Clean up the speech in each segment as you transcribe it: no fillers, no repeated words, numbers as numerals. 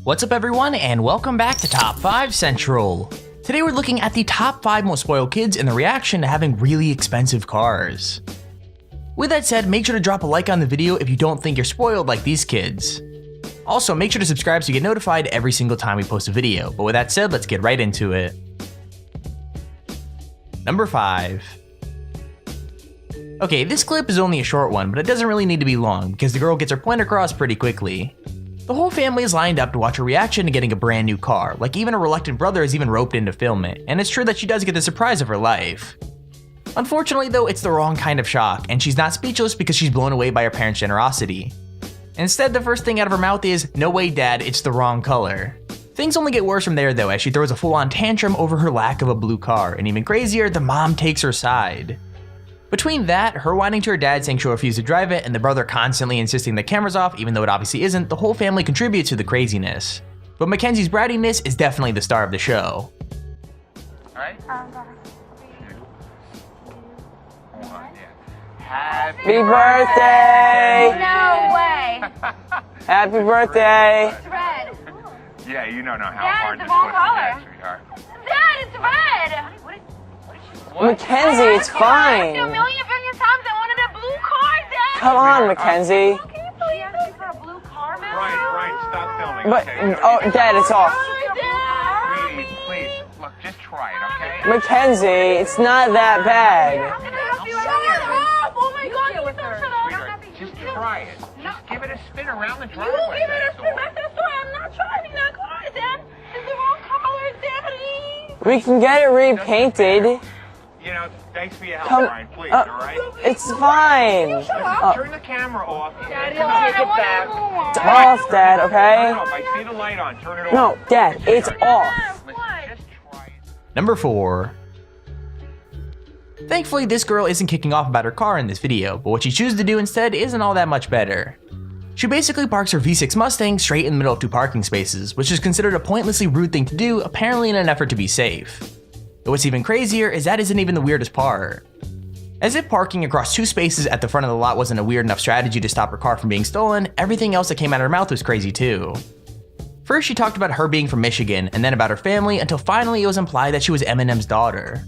What's up everyone, and welcome back to Top 5 Central. Today we're looking at the top 5 most spoiled kids and the reaction to having really expensive cars. With that said, make sure to drop a like on the video if you don't think you're spoiled like these kids. Also, make sure to subscribe so you get notified every single time we post a video, but with that said, let's get right into it. Number 5. Okay, this clip is only a short one, but it doesn't really need to be long because the girl gets her point across pretty quickly. The whole family is lined up to watch her reaction to getting a brand new car, like even a reluctant brother is even roped in to film it, and it's true that she does get the surprise of her life. Unfortunately though, it's the wrong kind of shock, and she's not speechless because she's blown away by her parents' generosity. Instead, the first thing out of her mouth is, "No way dad, it's the wrong color." Things only get worse from there though, as she throws a full-on tantrum over her lack of a blue car, and even crazier, the mom takes her side. Between that, her whining to her dad saying she'll refuse to drive it, and the brother constantly insisting the camera's off even though it obviously isn't, the whole family contributes to the craziness. But Mackenzie's brattiness is definitely the star of the show. Alright? Happy birthday! No way! Happy birthday! It's red. Yeah, you don't know how Dad, hard it's this the wrong was color. to get, sweetheart. Dad, it's red! Mackenzie, it's I fine. asked you a million times I wanted a blue car, Dad! Come on, Mackenzie. Can you please ask me for a blue car, man? Right, stop filming, But, okay? oh, Dad, it's off. Sweetie, please, look, just try it, okay? Mackenzie, it's not that bad. Shut up! Oh my God, you so shut up! Sweetheart, just try it. Just give it a spin around the You driveway. give it a that's spin all. back to the store. I'm not driving that car, Dad. It's the wrong color, Daddy. We can get it repainted. You know, thanks for your help, Come- Brian, please, alright? It's fine. Turn the camera off. Daddy, Come I on, get want a back. blue one. It's off, Dad, Turn it okay? off. I see the light on. Turn it off. No, Dad, it's off. Listen, just try it. Number 4. Thankfully, this girl isn't kicking off about her car in this video, but what she chooses to do instead isn't all that much better. She basically parks her V6 Mustang straight in the middle of 2 parking spaces, which is considered a pointlessly rude thing to do, apparently in an effort to be safe. But what's even crazier is that isn't even the weirdest part. As if parking across 2 spaces at the front of the lot wasn't a weird enough strategy to stop her car from being stolen, everything else that came out of her mouth was crazy too. First she talked about her being from Michigan, and then about her family, until finally it was implied that she was Eminem's daughter.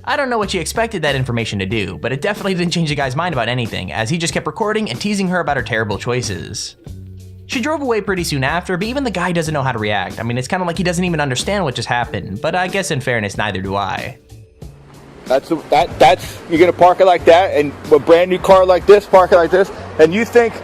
I don't know what she expected that information to do, but it definitely didn't change the guy's mind about anything, as he just kept recording and teasing her about her terrible choices. She drove away pretty soon after, but even the guy doesn't know how to react. I mean, it's kind of like he doesn't even understand what just happened, but I guess in fairness, neither do I. That's you're gonna park it like that, and a brand new car like this, park it like this, and you think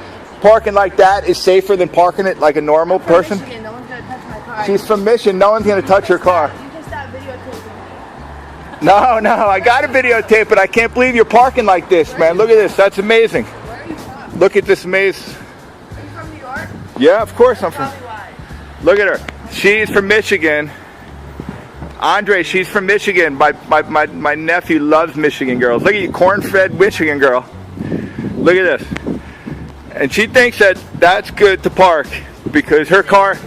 parking like that is safer than parking it like a normal person? Michigan, no one's gonna touch my car. She's from Michigan, no one's gonna touch her car. You just stopped videotaping. No, I got to videotape it. I can't believe you're parking like this, man. Look at this, that's amazing. Where are you from? Look at this maze. Are you from New York? Yeah, of course I'm from. Probably why. Look at her. She's from Michigan. Andre, she's from Michigan. My nephew loves Michigan girls. Look at you, corn-fed Michigan girl. Look at this. And she thinks that that's good to park because her car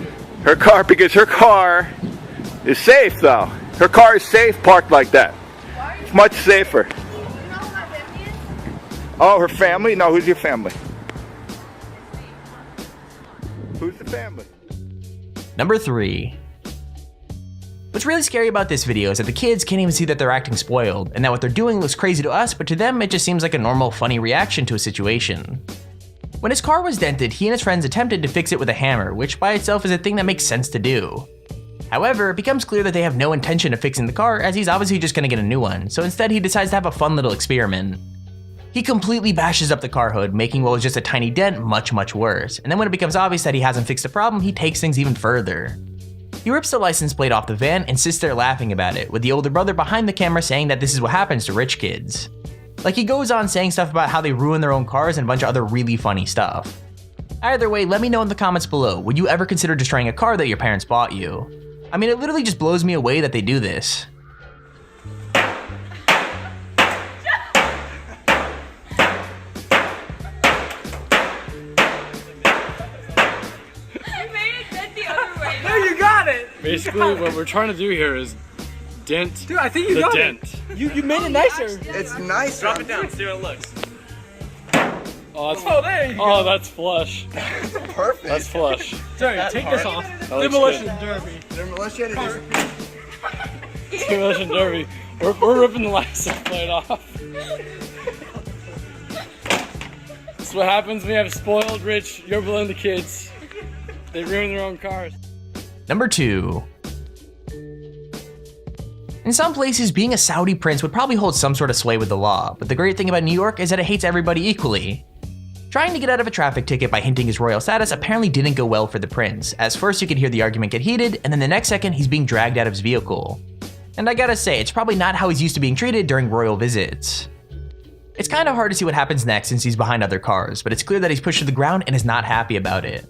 is safe though. Her car is safe parked like that. It's much safer. You know who my family is? Oh, her family? No, who's your family? Who's the family? Number 3. What's really scary about this video is that the kids can't even see that they're acting spoiled, and that what they're doing looks crazy to us, but to them it just seems like a normal, funny reaction to a situation. When his car was dented, he and his friends attempted to fix it with a hammer, which by itself is a thing that makes sense to do. However, it becomes clear that they have no intention of fixing the car, as he's obviously just gonna get a new one, so instead he decides to have a fun little experiment. He completely bashes up the car hood, making what was just a tiny dent much worse, and then when it becomes obvious that he hasn't fixed the problem, he takes things even further. He rips the license plate off the van and sits there laughing about it, with the older brother behind the camera saying that this is what happens to rich kids. Like, he goes on saying stuff about how they ruin their own cars and a bunch of other really funny stuff. Either way, let me know in the comments below, would you ever consider destroying a car that your parents bought you? I mean, it literally just blows me away that they do this. Basically, what we're trying to do here is dent. Dude, I think you got dent. it. You made it nicer. It's nice. Drop it down, see how it looks. Oh, there you go. Oh, that's flush. Perfect. That's flush. Sorry, take this off. Demolition Derby. Demolition Demolition Derby. We're ripping the license plate off. That's what happens when you have spoiled, rich, you're below the kids. They ruin their own cars. Number 2. In some places, being a Saudi prince would probably hold some sort of sway with the law, but the great thing about New York is that it hates everybody equally. Trying to get out of a traffic ticket by hinting his royal status apparently didn't go well for the prince, as first you could hear the argument get heated, and then the next second he's being dragged out of his vehicle. And I gotta say, it's probably not how he's used to being treated during royal visits. It's kind of hard to see what happens next since he's behind other cars, but it's clear that he's pushed to the ground and is not happy about it.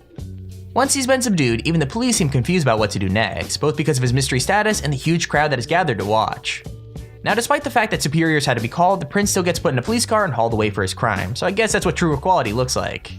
Once he's been subdued, even the police seem confused about what to do next, both because of his mystery status and the huge crowd that has gathered to watch. Now, despite the fact that superiors had to be called, the prince still gets put in a police car and hauled away for his crime, so I guess that's what true equality looks like.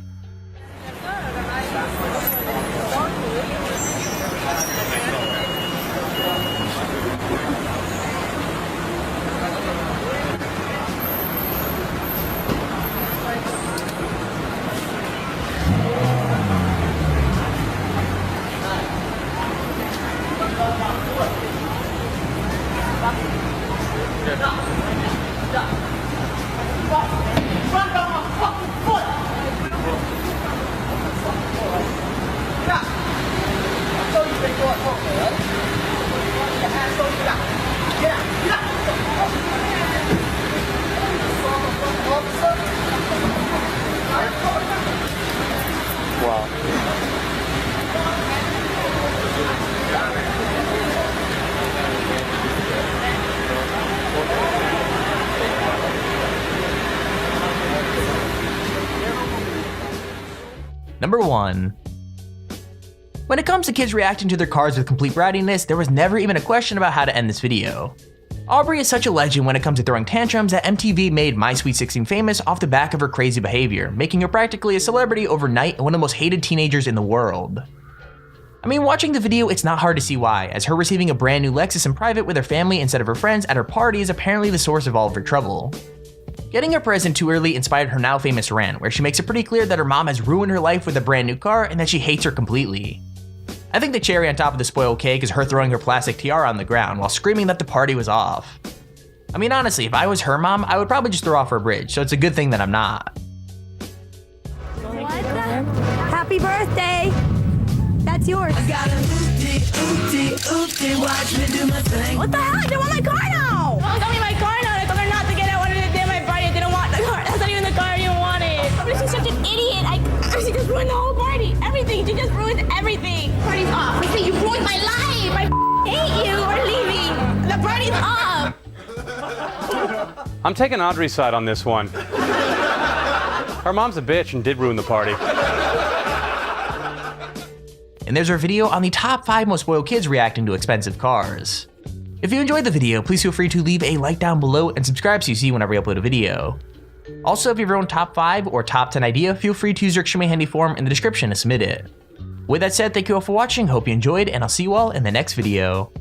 Number 1. When it comes to kids reacting to their cars with complete brattiness, there was never even a question about how to end this video. Aubrey is such a legend when it comes to throwing tantrums that MTV made My Sweet 16 famous off the back of her crazy behavior, making her practically a celebrity overnight and one of the most hated teenagers in the world. I mean, watching the video, it's not hard to see why, as her receiving a brand new Lexus in private with her family instead of her friends at her party is apparently the source of all of her trouble. Getting her present too early inspired her now famous rant, where she makes it pretty clear that her mom has ruined her life with a brand new car and that she hates her completely. I think the cherry on top of the spoiled cake is her throwing her plastic tiara on the ground while screaming that the party was off. I mean, honestly, if I was her mom, I would probably just throw off her bridge, so it's a good thing that I'm not. What the? Happy birthday! That's yours. I got a watch me do my thing. What the hell? I don't want my car now! Don't tell me my car now. I told her not to get it. I wanted to do my party. I didn't want the car. That's not even the car you wanted. But she's such an idiot. She just ruined the whole party. Everything. She just ruined everything. Party's off. Listen, you ruined my life. I hate you. We're leaving. The party's off. I'm taking Audrey's side on this one. Her mom's a bitch and did ruin the party. And there's our video on the top 5 most spoiled kids reacting to expensive cars. If you enjoyed the video, please feel free to leave a like down below and subscribe so you see whenever I upload a video. Also, if you have your own top 5 or top 10 idea, feel free to use your Extremely Handy form in the description to submit it. With that said, thank you all for watching, hope you enjoyed, and I'll see you all in the next video.